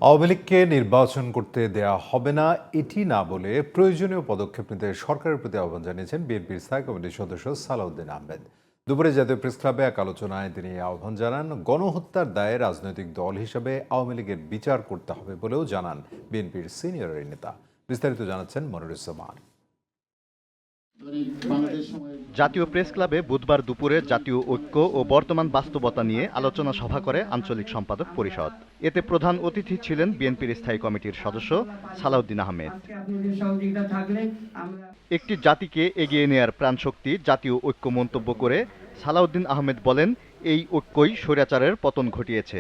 আওয়ামী লীগকে নির্বাচন করতে দেয়া হবে না এটি না বলে প্রয়োজনীয় পদক্ষেপ নিতে সরকারের প্রতি আহ্বান জানিয়েছেন বিএনপির স্থায়ী কমিটির সদস্য সালাউদ্দিন আহমেদ। দুপুরে জাতীয় প্রেস ক্লাবে এক আলোচনায় তিনি আহ্বান জানান, গণহত্যার দায়ে রাজনৈতিক দল হিসেবে আওয়ামী লীগের বিচার করতে হবে বলেও জানান বিএনপির সিনিয়র এই নেতা। বিস্তারিত জানাচ্ছেন মনিরুজ্জামান। জাতীয় প্রেস ক্লাবে বুধবার দুপুরে জাতীয় ঐক্য ও বর্তমান বাস্তবতা নিয়ে আলোচনা সভা করে আঞ্চলিক সম্পাদক পরিষদ। এতে প্রধান অতিথি ছিলেন বিএনপির স্থায়ী কমিটির সদস্য সালাউদ্দিন আহমেদ। একটি জাতিকে এগিয়ে নেয়ার প্রাণশক্তি জাতীয় ঐক্য মন্তব্য করে সালাউদ্দিন আহমেদ বলেন, এই ঐক্যই স্বৈরাচারের পতন ঘটিয়েছে।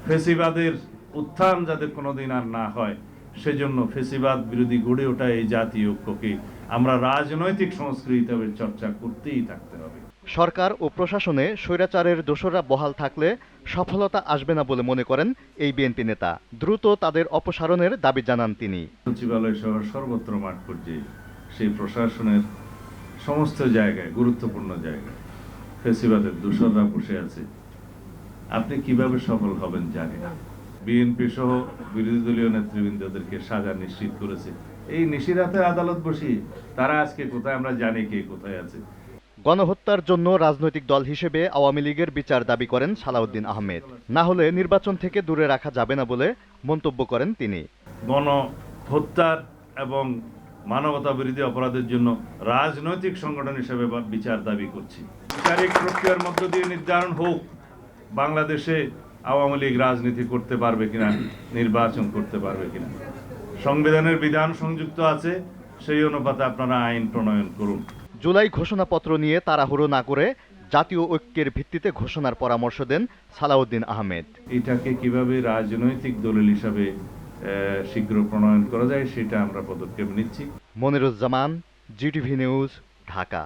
ফেসিবাদের উত্থান যাতে কোনোদিন আর না হয়, সেজন্য ফেসিবাদ বিরোধী গড়ে ওঠা এই জাতীয় ঐক্যকে আমরা রাজনৈতিক সংস্কৃতি হিসেবে চর্চা করতেই থাকতে হবে। সরকার ও প্রশাসনে স্বৈরাচারের দোসররা বহাল থাকলে সফলতা আসবে না বলে মনে করেন এই বিএনপি নেতা। দ্রুত তাদের অপসারণের দাবি জানান তিনি। সচিবালয় সহ সর্বত্র মাঠ পর্যায়ে সেই প্রশাসনের সমস্ত জায়গায়, গুরুত্বপূর্ণ জায়গায় ফেসিবাদের দোসররা বসে আছে। আপনি কিভাবে সফল হবেন জানি না। বিএনপি সহ বিরোধী দলীয় নেতৃবৃন্দদেরকে সাজা নিশ্চিত করেছে এই নিশিরাতে আদালত বসিয়ে। তারা আজকে কোথায় আমরা জানি কে কোথায় আছে। গণহত্যার জন্য রাজনৈতিক দল হিসেবে আওয়ামী লীগের বিচার দাবি করেন সালাউদ্দিন আহমেদ। না হলে নির্বাচন থেকে দূরে রাখা যাবে না বলে মন্তব্য করেন তিনি। গণহত্যার এবং মানবতা বিরোধী অপরাধের জন্য রাজনৈতিক সংগঠন হিসেবে বিচার দাবি করছি। বিচারিক প্রক্রিয়ার মধ্য দিয়ে নির্ধারণ হোক বাংলাদেশে আওয়ামী লীগ রাজনীতি করতে পারবে কিনা, নির্বাচন করতে পারবে কিনা। সংবিধানের বিধান সংযুক্ত আছে, সেই অনুপাতে আপনারা আইন প্রণয়ন করুন। জুলাই ঘোষণাপত্র নিয়ে তাড়াহুড়ো না করে জাতীয় ঐক্যের ভিত্তিতে ঘোষণার পরামর্শ দেন সালাউদ্দিন আহমেদ। এটাকে কিভাবে রাজনৈতিক দলিল হিসাবে শীঘ্র প্রণয়ন করা যায় সেটা আমরা পদক্ষেপ নিচ্ছি। Moniruzzaman, GTV news, Dhaka.